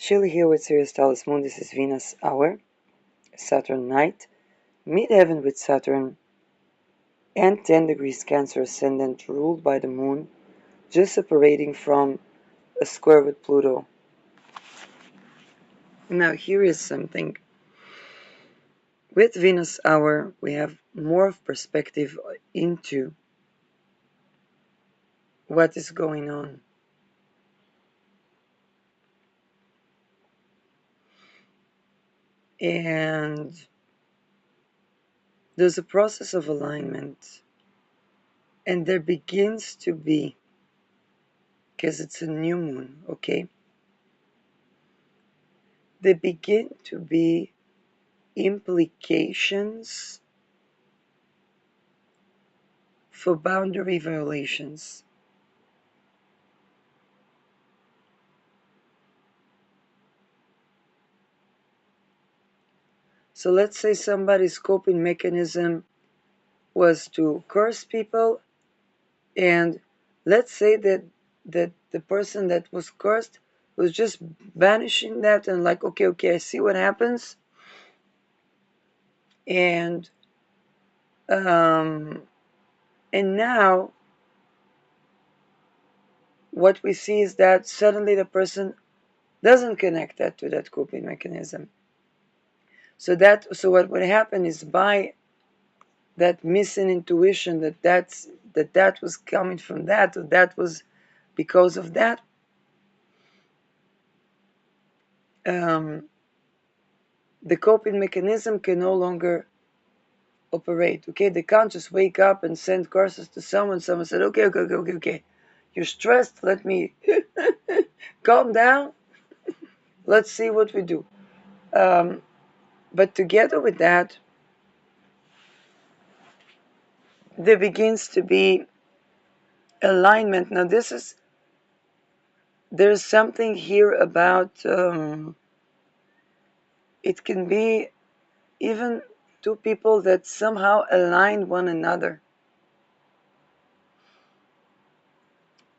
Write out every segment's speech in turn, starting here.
chill here with Sirius Taurus Moon. This is Venus hour, Saturn night, midheaven with Saturn, and 10 degrees Cancer ascendant ruled by the moon, just separating from a square with Pluto. Now here is something. With Venus hour, we have more of perspective into what is going on. And there's a process of alignment, and there begins to be, because it's a new moon, okay? There begin to be implications for boundary violations. So let's say somebody's coping mechanism was to curse people, and let's say that the person that was cursed was just banishing that and like, okay, I see what happens. And now what we see is that suddenly the person doesn't connect that to that coping mechanism. So what would happen is, by that missing intuition that was coming from that, or that was because of that, the coping mechanism can no longer operate. Okay, they can't just wake up and send curses to someone. Someone said, okay, you're stressed, let me calm down, let's see what we do. But together with that, there begins to be alignment. Now there's something here about, it can be even two people that somehow align one another.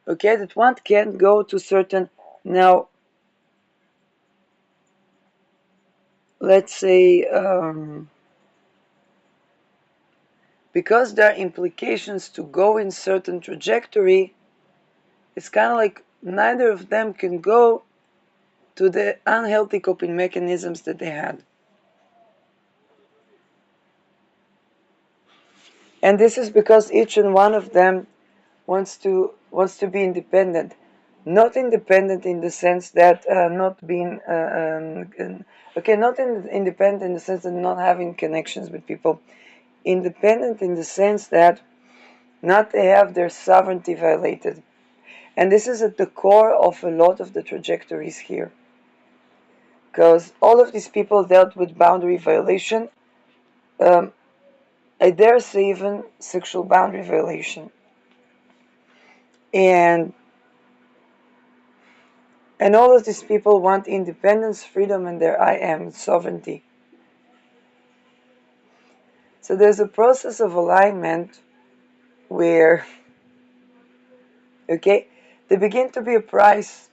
Okay, that one can't go to certain, now let's say, because there are implications to go in certain trajectory, it's kind of like neither of them can go to the unhealthy coping mechanisms that they had. And this is because each and one of them wants to be independent. Not independent in the sense that not being independent in the sense of not having connections with people. Independent in the sense that not they have their sovereignty violated. And this is at the core of a lot of the trajectories here. Because all of these people dealt with boundary violation, I dare say even sexual boundary violation. And all of these people want independence, freedom, and their I am, sovereignty. So there's a process of alignment where, okay, there begin to be a price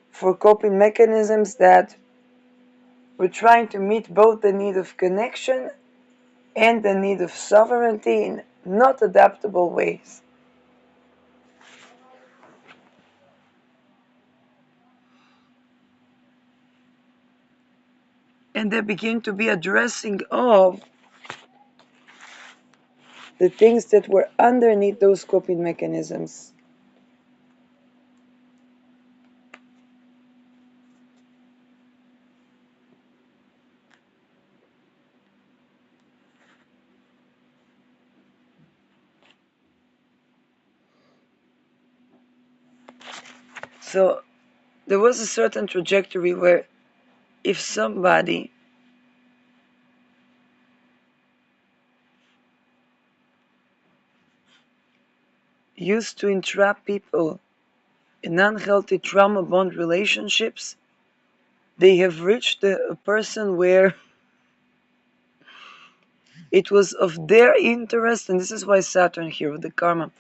for coping mechanisms that we're trying to meet both the need of connection and the need of sovereignty in not adaptable ways. And there begin to be addressing of the things that were underneath those coping mechanisms. So there was a certain trajectory where if somebody used to entrap people in unhealthy trauma bond relationships, they have reached a person where it was of their interest, and this is why Saturn here with the karma,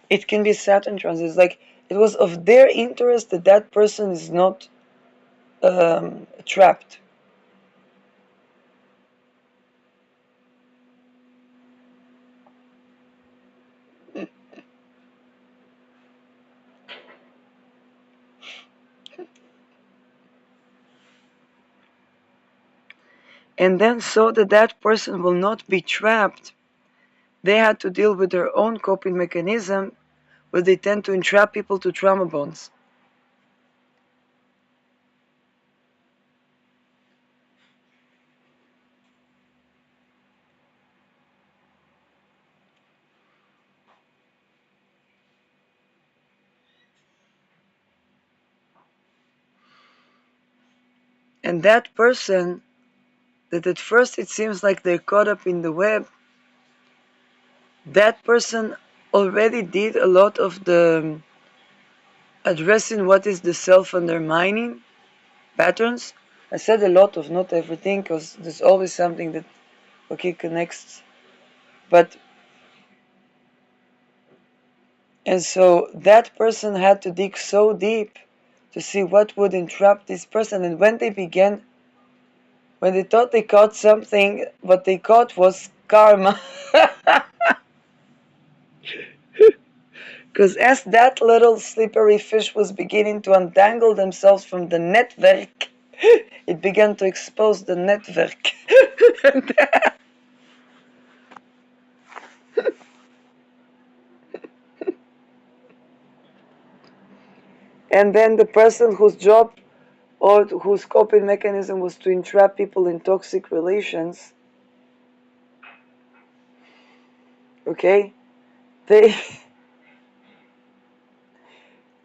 it can be Saturn transit, it's like it was of their interest that that person is not trapped. And then, so that that person will not be trapped, they had to deal with their own coping mechanism, where they tend to entrap people to trauma bonds. And that person, that at first it seems like they're caught up in the web, that person already did a lot of the addressing what is the self-undermining patterns. I said a lot of, not everything, because there's always something that, connects. But, and so that person had to dig so deep to see what would entrap this person. And when they thought they caught something, what they caught was karma. Because as that little slippery fish was beginning to untangle themselves from the network, it began to expose the network. And then the person whose job or whose coping mechanism was to entrap people in toxic relations, okay, they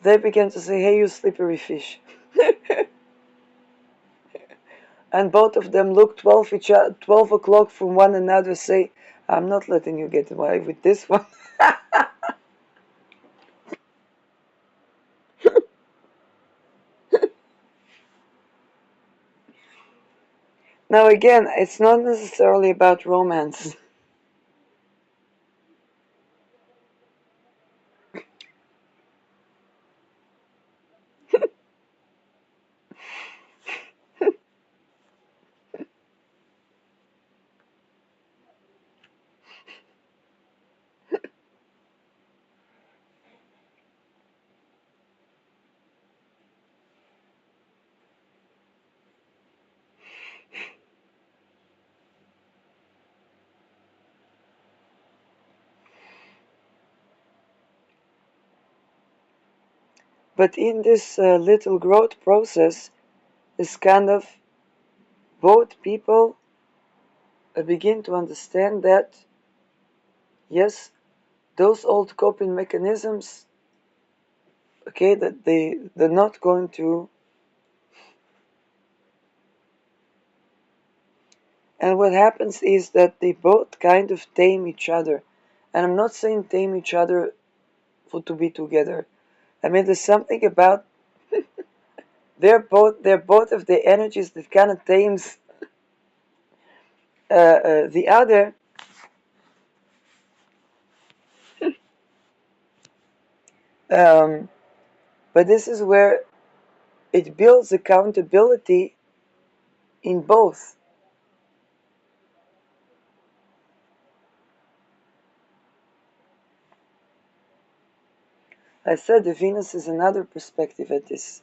they began to say, "Hey, you slippery fish," and both of them looked 12 o'clock from one another, say, "I'm not letting you get away with this one." Now again, it's not necessarily about romance. But in this little growth process, is kind of both people begin to understand that, yes, those old coping mechanisms, okay, that they're not going to. And what happens is that they both kind of tame each other. And I'm not saying tame each other for to be together. I mean, there's something about they're both of the energies that kind of tames the other. Um, but this is where it builds accountability in both. I said the Venus is another perspective at this.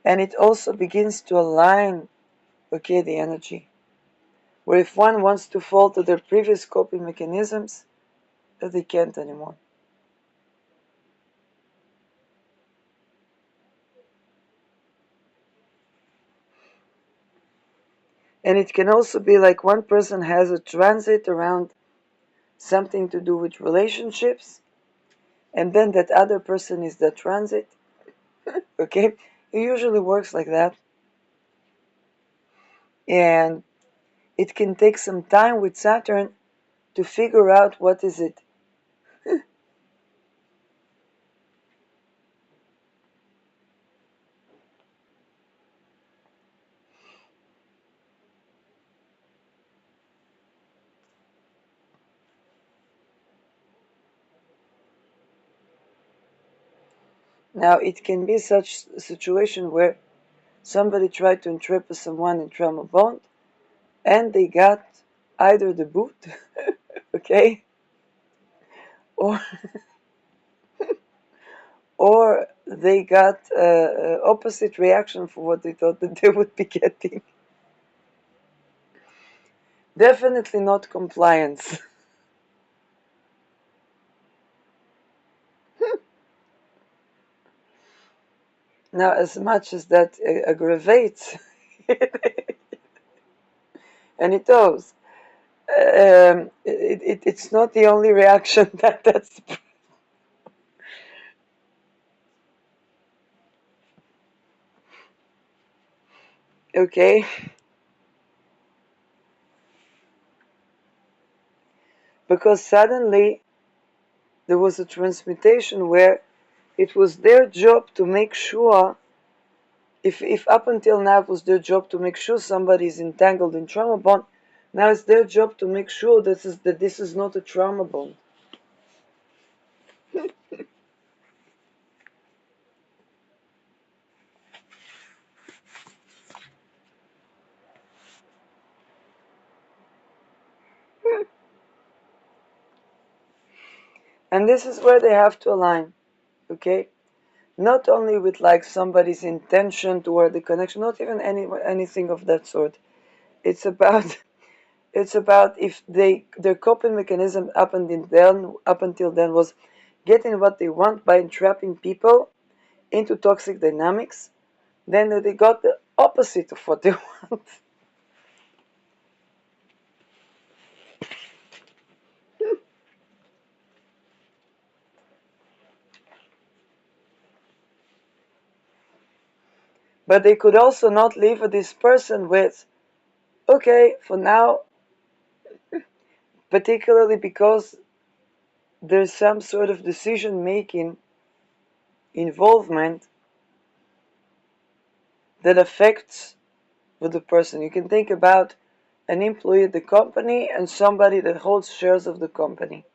And it also begins to align, okay, the energy. Where if one wants to fall to their previous coping mechanisms, that they can't anymore. And it can also be like one person has a transit around something to do with relationships, and then that other person is the transit. Okay? It usually works like that. And it can take some time with Saturn to figure out what is it. Now, it can be such a situation where somebody tried to entrap someone in trauma bond, and they got either the boot, okay, or or they got opposite reaction for what they thought that they would be getting. Definitely not compliance. Now, as much as that aggravates, and it does, it's not the only reaction that's okay. Because suddenly there was a transmutation where it was their job to make sure, if up until now it was their job to make sure somebody is entangled in trauma bond, now it's their job to make sure that this is not a trauma bond. And this is where they have to align, okay? Not only with like somebody's intention toward the connection, not even anything of that sort. It's about it's about if their coping mechanism up until then was getting what they want by entrapping people into toxic dynamics, then they got the opposite of what they want. But they could also not leave this person with, okay, for now, particularly because there's some sort of decision making involvement that affects with the person. You can think about an employee at the company and somebody that holds shares of the company.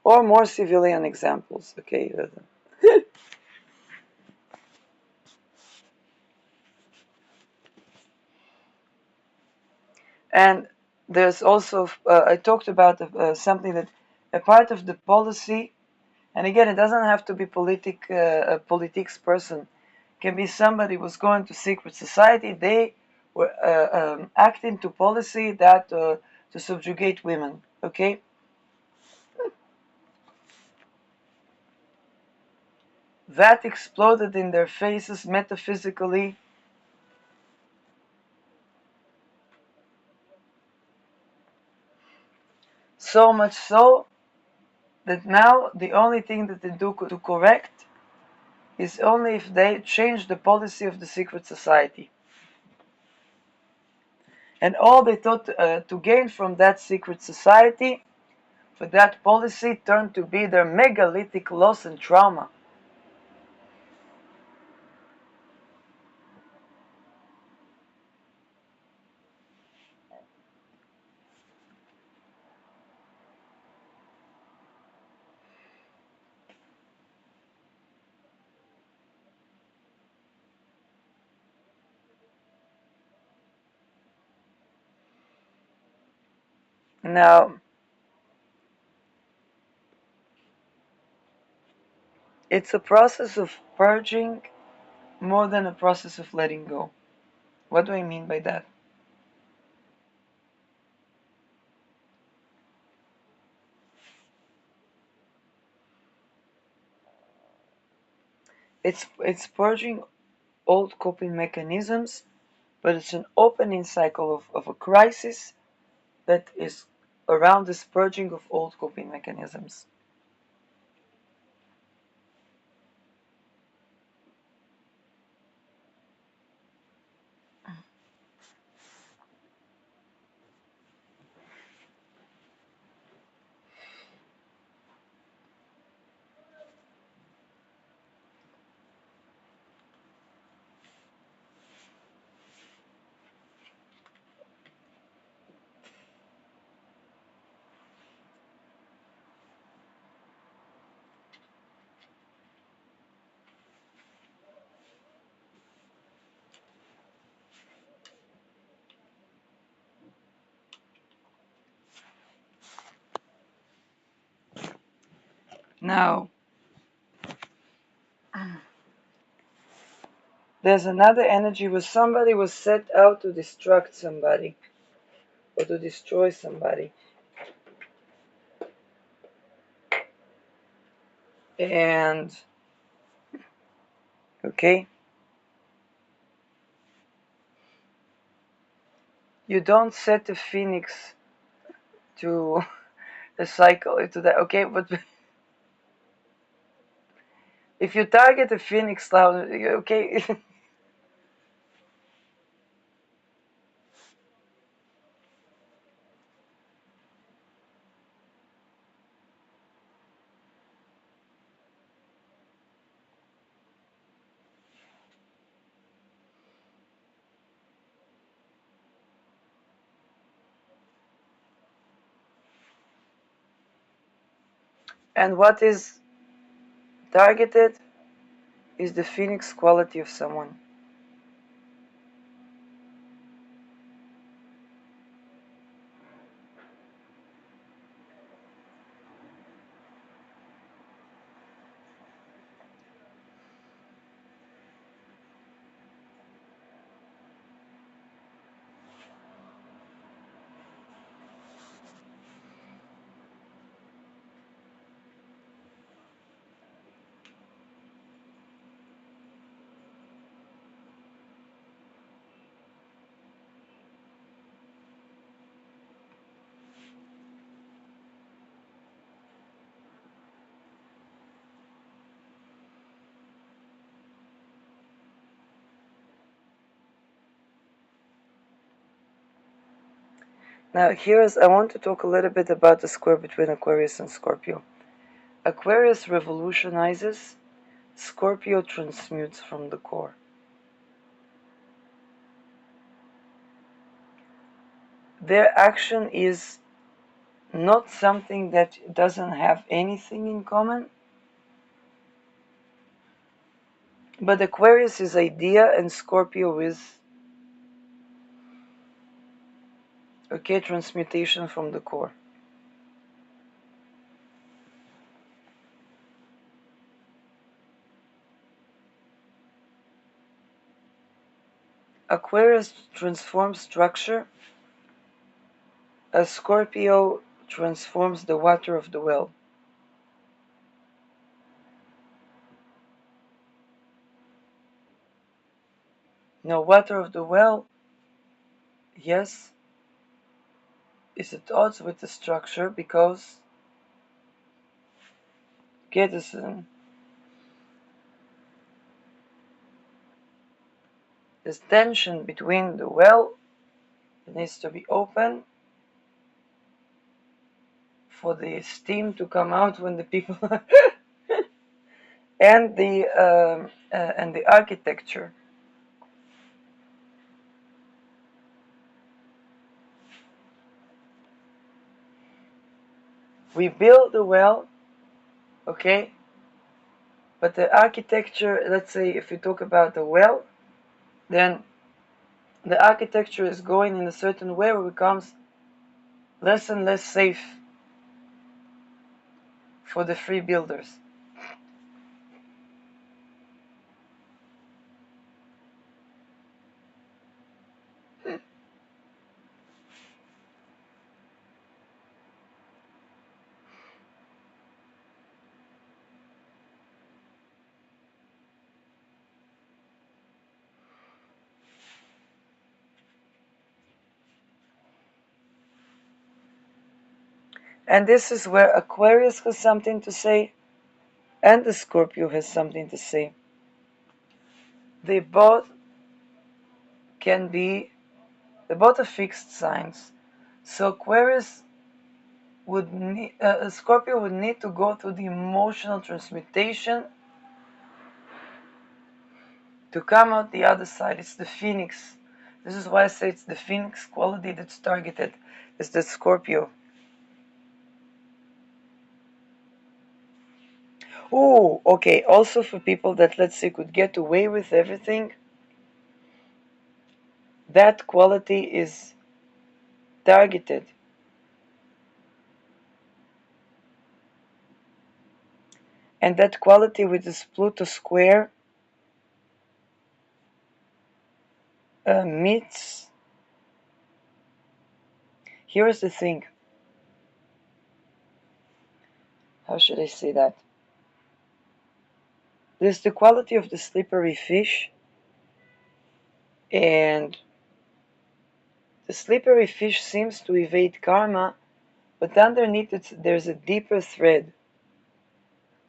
Or more civilian examples, okay? And there's also, I talked about something that a part of the policy, and again, it doesn't have to be a politics person. It can be somebody who's going to secret society. They were acting to policy that to subjugate women, okay? That exploded in their faces metaphysically. So much so that now the only thing that they do to correct is only if they change the policy of the secret society. And all they thought to gain from that secret society, for that policy, turned to be their megalithic loss and trauma. Now, it's a process of purging more than a process of letting go. What do I mean by that? It's purging old coping mechanisms, but it's an opening cycle of a crisis that is around this purging of old coping mechanisms. Now, there's another energy where somebody was set out to destruct somebody or to destroy somebody. And, okay, you don't set a phoenix to a cycle into that, okay, but if you target a phoenix cloud, okay, and what is targeted is the phoenix quality of someone. Now, I want to talk a little bit about the square between Aquarius and Scorpio. Aquarius revolutionizes, Scorpio transmutes from the core. Their action is not something that doesn't have anything in common, but Aquarius is idea and Scorpio is, okay, transmutation from the core. Aquarius transforms structure as Scorpio transforms the water of the well. Now, water of the well, yes, is at odds with the structure because, okay, there's tension between the well, it needs to be open for the steam to come out when the people and the architecture. We build the well, okay, but the architecture, let's say if we talk about the well, then the architecture is going in a certain way where it becomes less and less safe for the free builders. And this is where Aquarius has something to say and the Scorpio has something to say. They both can be, they're both are fixed signs. So Aquarius would need, Scorpio would need to go through the emotional transmutation to come out the other side. It's the phoenix. This is why I say it's the phoenix quality that's targeted. It's the Scorpio. Oh, okay. Also for people that, let's say, could get away with everything, that quality is targeted. And that quality with this Pluto square meets. Here's the thing. How should I say that? There's the quality of the slippery fish, and the slippery fish seems to evade karma, but underneath it, there's a deeper thread.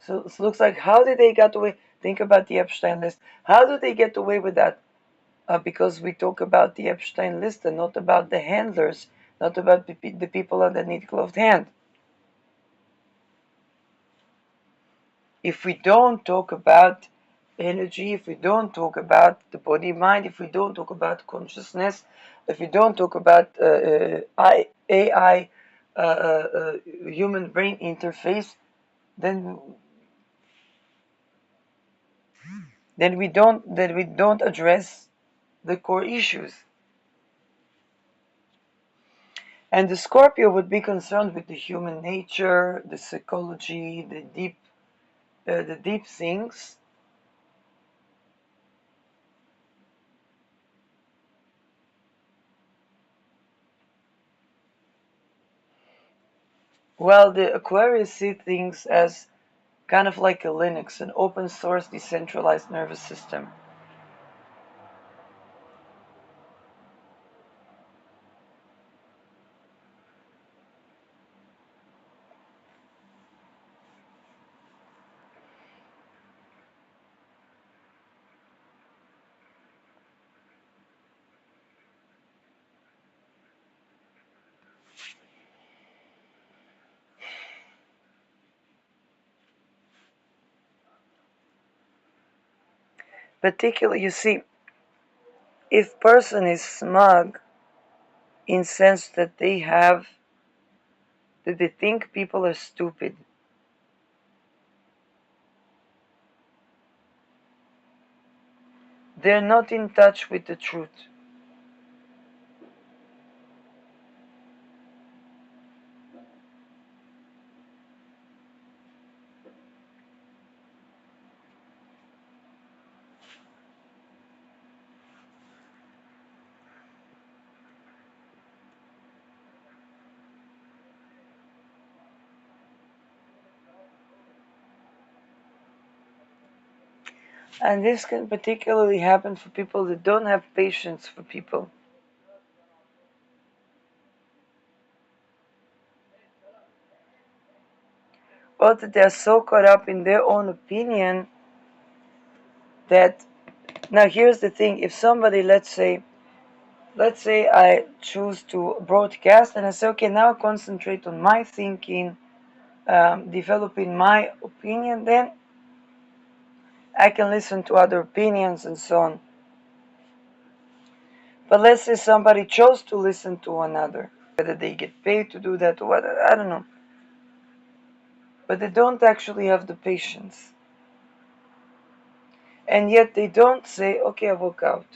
So it looks like, how did they get away? Think about the Epstein list. How do they get away with that? Because we talk about the Epstein list and not about the handlers, not about the people underneath gloved hand. If we don't talk about energy, if we don't talk about the body mind, if we don't talk about consciousness, if we don't talk about AI, human brain interface, then we don't address the core issues. And the Scorpio would be concerned with the human nature, the psychology, the deep things. While the Aquarius see things as kind of like a Linux, an open source decentralized nervous system. Particularly, you see, if person is smug in sense that they think people are stupid, they're not in touch with the truth. And this can particularly happen for people that don't have patience for people. Or that they're so caught up in their own opinion that, now here's the thing, if somebody, let's say I choose to broadcast and I say, okay, now concentrate on my thinking, developing my opinion, then I can listen to other opinions and so on. But let's say somebody chose to listen to another, whether they get paid to do that or what, I don't know. But they don't actually have the patience. And yet they don't say, okay, I walk out.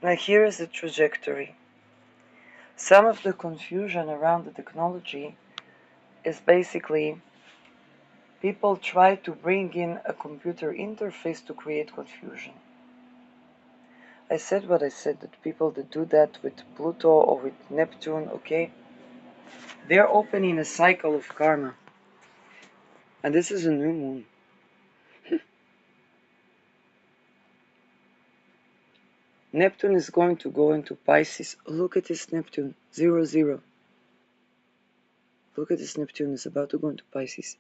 Now here is the trajectory. Some of the confusion around the technology is basically people try to bring in a computer interface to create confusion. I said what I said, that people that do that with Pluto or with Neptune, okay, they're opening a cycle of karma. And this is a new moon. Neptune is going to go into Pisces. Look at this Neptune, 0, 0. Look at this Neptune, it's about to go into Pisces.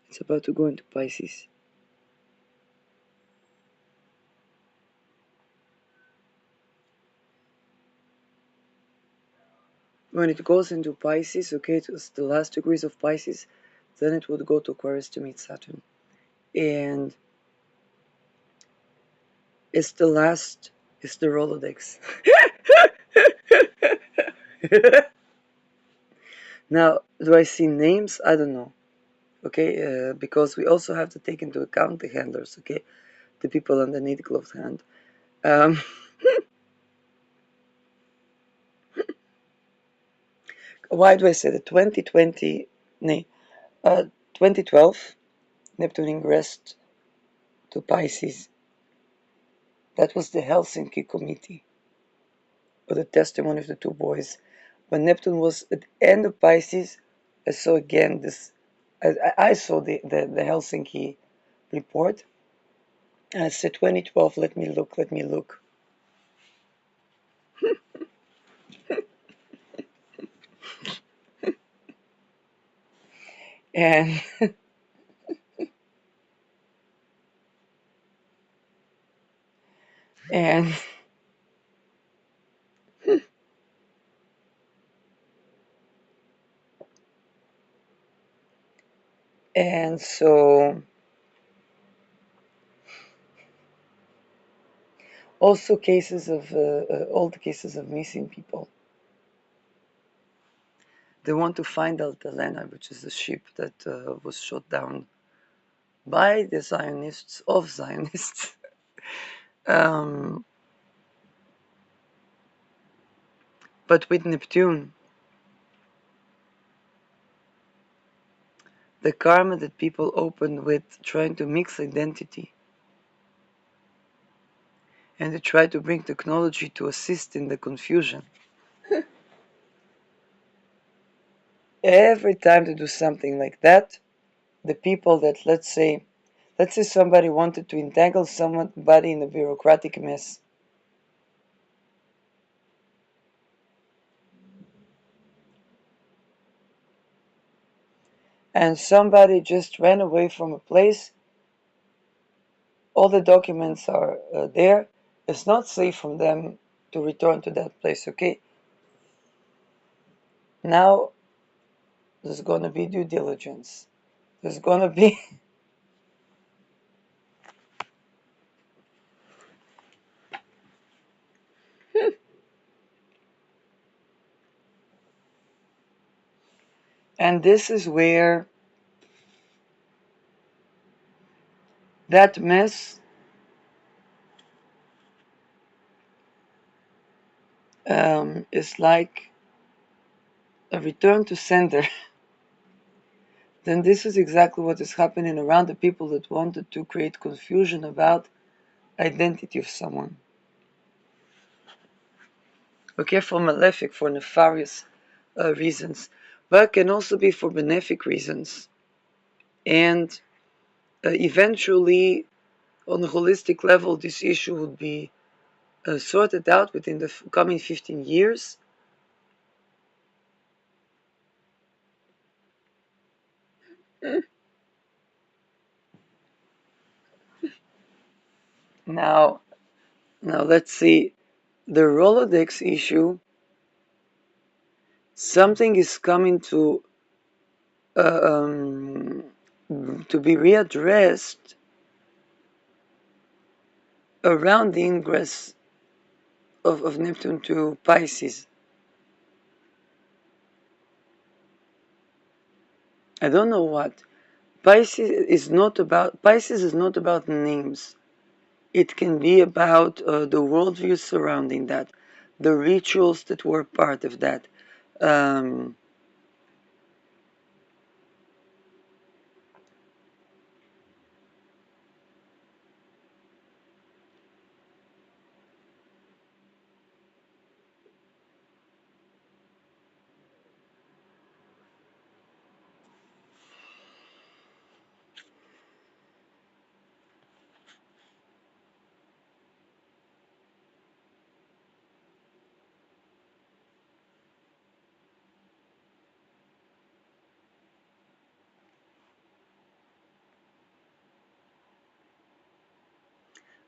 It's about to go into Pisces. When it goes into Pisces, okay, it's the last degrees of Pisces, then it would go to Aquarius to meet Saturn. And it's the Rolodex. Now, do I see names? I don't know. Okay, because we also have to take into account the handlers, okay, the people underneath the gloved hand. Why do I say that? 2012, Neptune ingressed to Pisces. That was the Helsinki Committee, or the testimony of the two boys. When Neptune was at the end of Pisces, I saw again this. I saw the Helsinki report, and I said 2012. Let me look. Let me look. And and and so also cases of all the cases of missing people. They want to find Altalena, which is a ship that was shot down by the Zionists of Zionists. But with Neptune, the karma that people open with trying to mix identity and they try to bring technology to assist in the confusion. Every time they do something like that, the people that, let's say somebody wanted to entangle somebody in a bureaucratic mess. And somebody just ran away from a place. All the documents are there. It's not safe for them to return to that place, okay? Now there's going to be due diligence. There's going to be and this is where that mess is like a return to sender. Then this is exactly what is happening around the people that wanted to create confusion about identity of someone. Okay, for malefic, for nefarious reasons, but it can also be for benefic reasons. And eventually, on a holistic level, this issue would be sorted out within the coming 15 years. Now let's see. The Rolodex issue, something is coming to be readdressed around the ingress of Neptune to Pisces. I don't know what. Pisces is not about names. It can be about the worldview surrounding that, the rituals that were part of that. Um,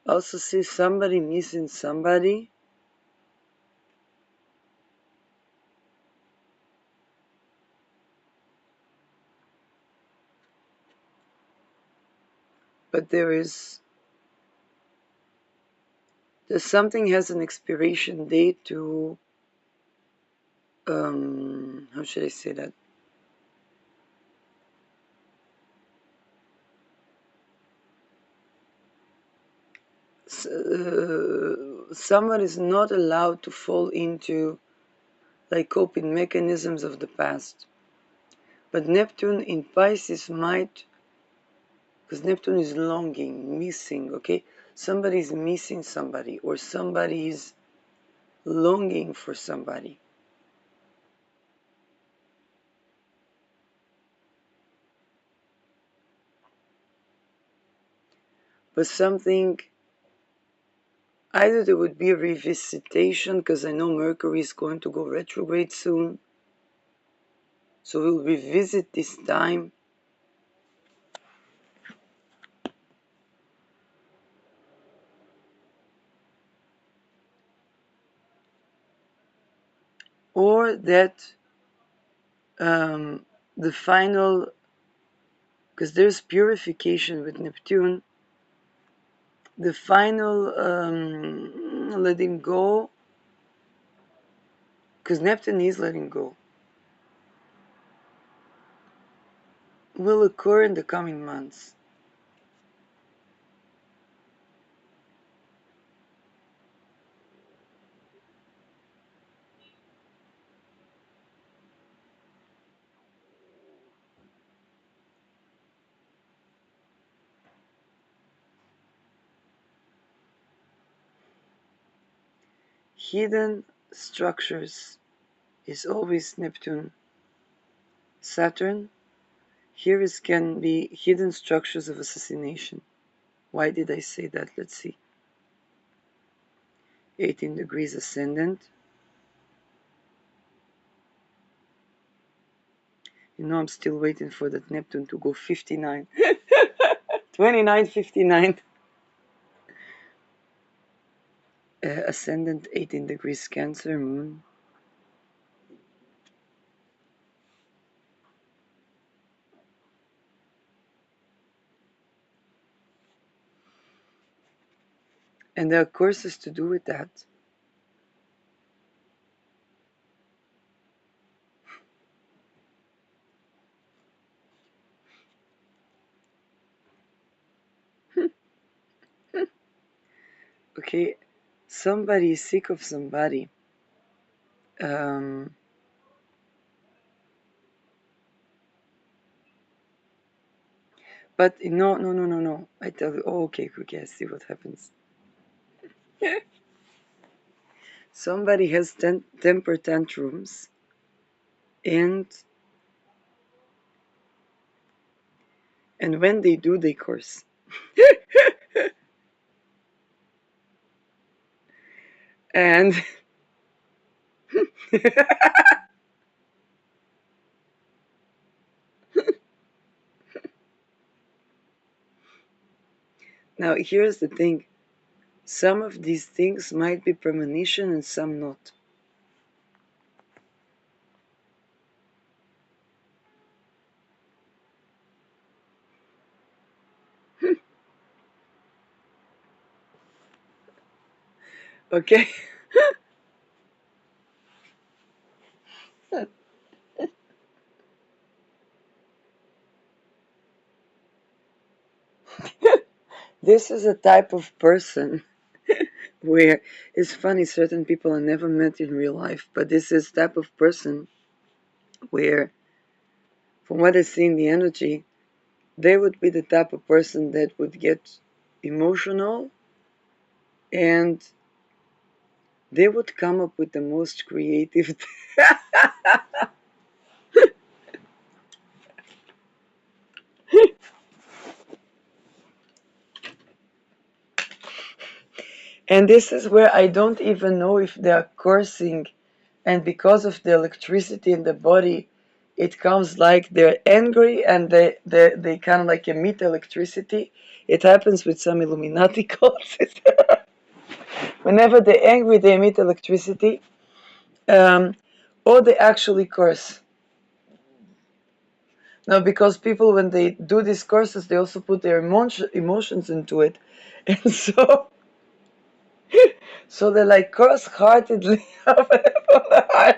Also see somebody missing somebody. But there's something has an expiration date to, how should I say that? Someone is not allowed to fall into like coping mechanisms of the past. But Neptune in Pisces might, because Neptune is longing, missing, okay? Somebody is missing somebody, or somebody is longing for somebody. But something, either there would be a revisitation, because I know Mercury is going to go retrograde soon. So we'll revisit this time. Or that the final, because there's purification with Neptune, the final letting go, because Neptune is letting go, will occur in the coming months. Hidden structures is always Neptune. Saturn, here is can be hidden structures of assassination. Why did I say that? Let's see. 18 degrees ascendant. You know, I'm still waiting for that Neptune to go 59. 29, 59. Ascendant 18 degrees Cancer. And there are courses to do with that. Okay, somebody is sick of somebody. But no. I tell you, oh, okay, I see what happens. Somebody has temper tantrums, and when they do, they curse. And now here's the thing. Some of these things might be premonition and some not. Okay? This is a type of person where it's funny, certain people I never met in real life, but this is type of person where, from what I see in the energy, they would be the type of person that would get emotional, and they would come up with the most creative. And this is where I don't even know if they are cursing, and because of the electricity in the body, it comes like they're angry and they kind of like emit electricity. It happens with some Illuminati cults. Whenever they're angry, they emit electricity, um, or they actually curse. Now, because people, when they do these courses, they also put their emotions into it, and so they like curse heartedly from the heart.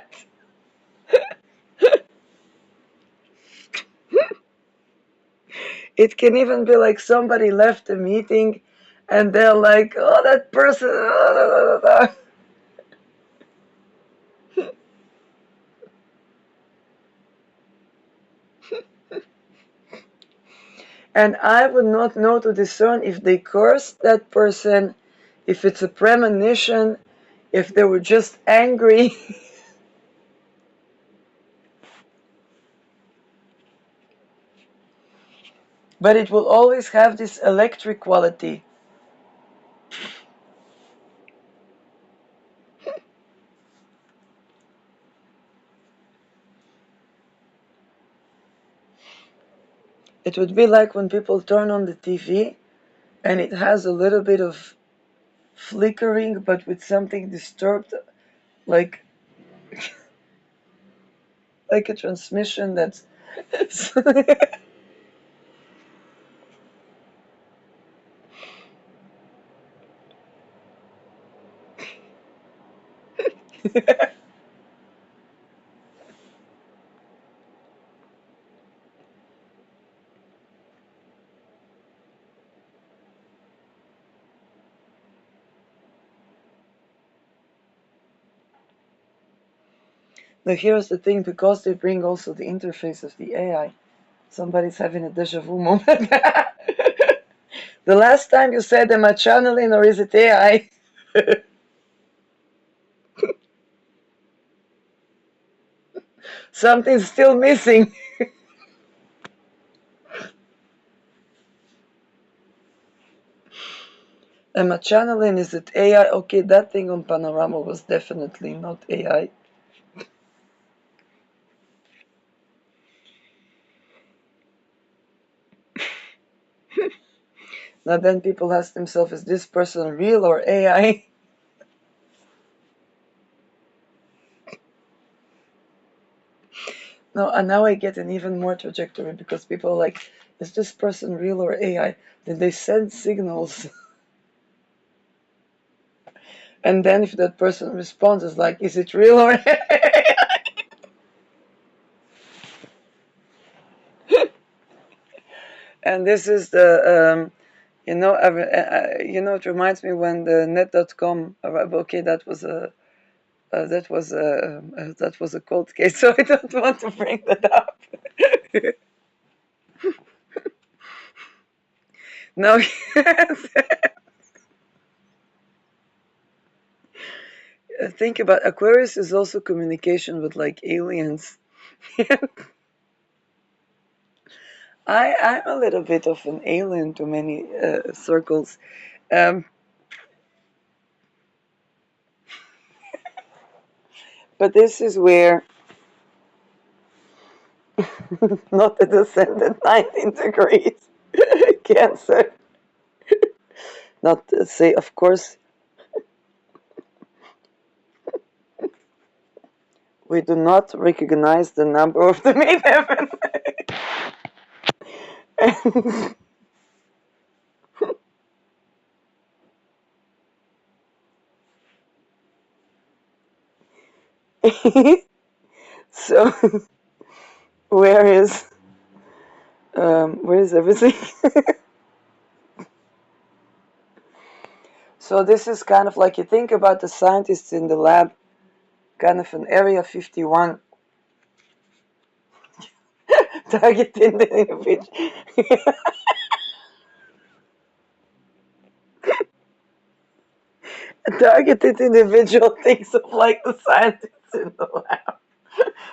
It can even be like somebody left a meeting, and they're like, "Oh, that person." And I would not know to discern if they cursed that person, if it's a premonition, if they were just angry. But it will always have this electric quality. It would be like when people turn on the TV and it has a little bit of flickering, but with something disturbed, like like a transmission that's. Now here's the thing, because they bring also the interface of the AI, somebody's having a deja vu moment. The last time you said, am I channeling or is it AI? Something's still missing. Am I channeling? Is it AI? Okay, that thing on Panorama was definitely not AI. Now then people ask themselves, is this person real or AI? No, and now I get an even more trajectory, because people are like, is this person real or AI? Then they send signals. And then if that person responds, it's like, is it real or AI? And this is the, it reminds me when the net.com, okay, that was a cold case, so I don't want to bring that up. No, think about Aquarius is also communication with like aliens. I'm a little bit of an alien to many circles. Um, but this is where, not the descendant 19 degrees, Cancer. Not to say, of course, we do not recognize the number of the midheaven. So, where is everything? So this is kind of like, you think about the scientists in the lab, kind of an Area 51, targeting the individual. A targeted individual thinks of like the scientists in the lab.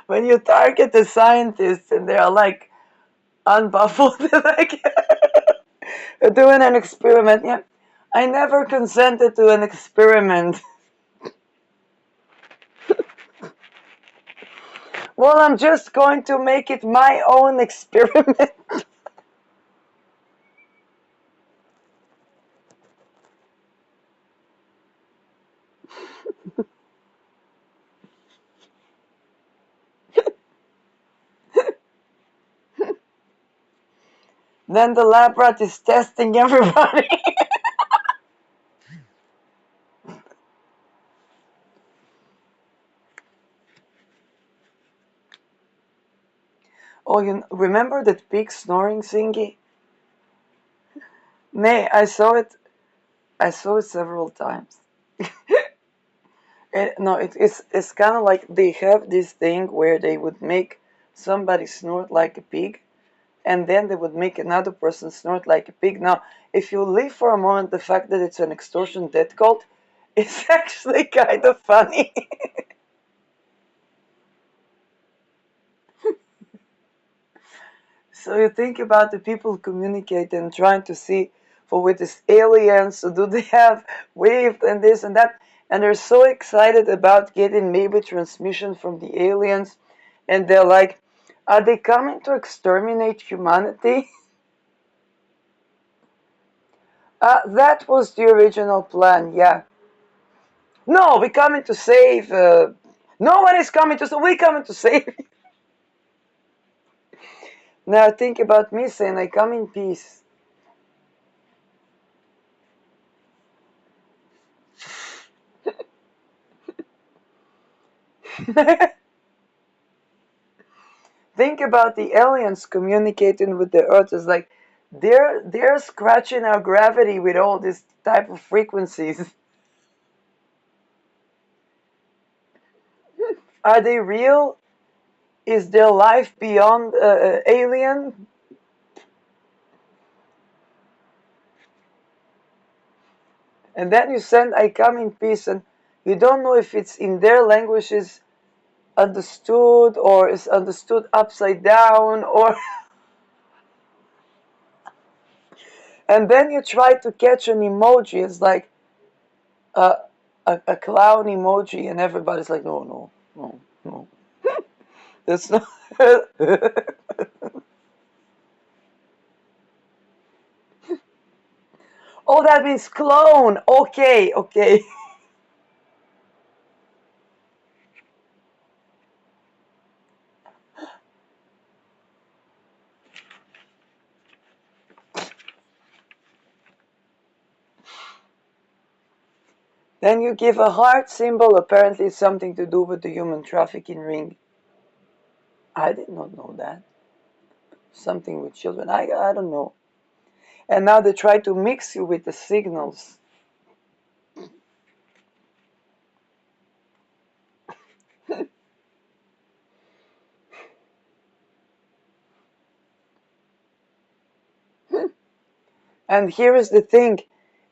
When you target the scientists and they are like unbaffled, like doing an experiment. Yeah, I never consented to an experiment. Well, I'm just going to make it my own experiment. Then the lab rat is testing everybody. Oh, you remember that pig snoring thingy? Nay, I saw it. I saw it several times. No, it's kind of like they have this thing where they would make somebody snort like a pig, and then they would make another person snort like a pig. Now, if you leave for a moment the fact that it's an extortion death cult, it's actually kind of funny. So you think about the people communicating and trying to see for with these aliens, so do they have wave and this and that, and they're so excited about getting maybe transmission from the aliens, and they're like, are they coming to exterminate humanity? That was the original plan, yeah. No, we're coming to save. No one is coming to save. We're coming to save. Now think about me saying, I come in peace. Think about the aliens communicating with the Earth. It's like they're scratching our gravity with all this type of frequencies. Are they real? Is there life beyond alien? And then you send I come in peace, and you don't know if it's in their languages understood or is understood upside down or and then you try to catch an emoji. It's like a, a clown emoji, and everybody's like, no, no, no, no. That's not. Oh, that means clone. Okay, okay. Then you give a heart symbol. Apparently, it's something to do with the human trafficking ring. I did not know that. Something with children. I don't know. And now they try to mix you with the signals. And here is the thing.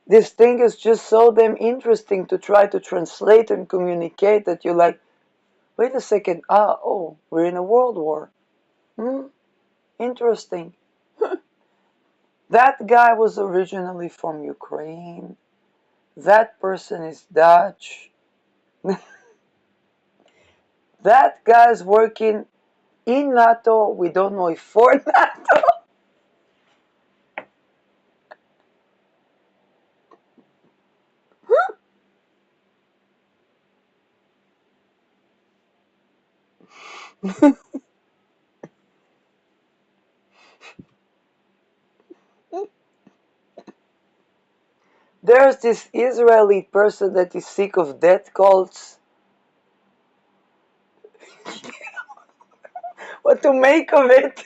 This thing is just so damn interesting to try to translate and communicate that you're like, wait a second. Oh, we're in a world war. Interesting. That guy was originally from Ukraine. That person is Dutch. That guy's working in NATO. We don't know if for NATO. There's this Israeli person that is sick of death cults. What to make of it?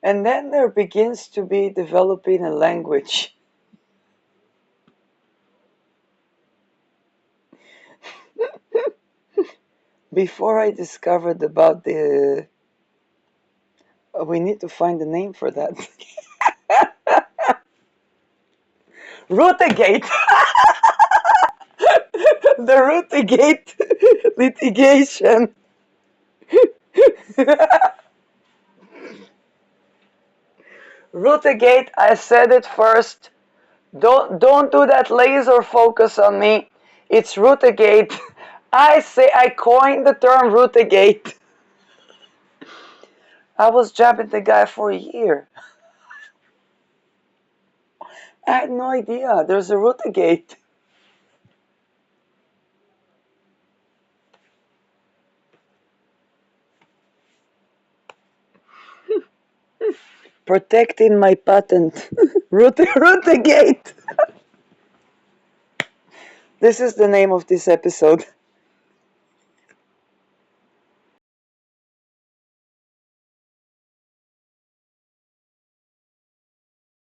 And then there begins to be developing a language. Before I discovered about the... we need to find a name for that. RutteGate! The RutteGate litigation. RutteGate, I said it first. Don't do that laser focus on me. It's RutteGate. I coined the term RutteGate. I was jabbing the guy for a year. I had no idea. There's a RutteGate. Protecting my patent. RutteGate. This is the name of this episode.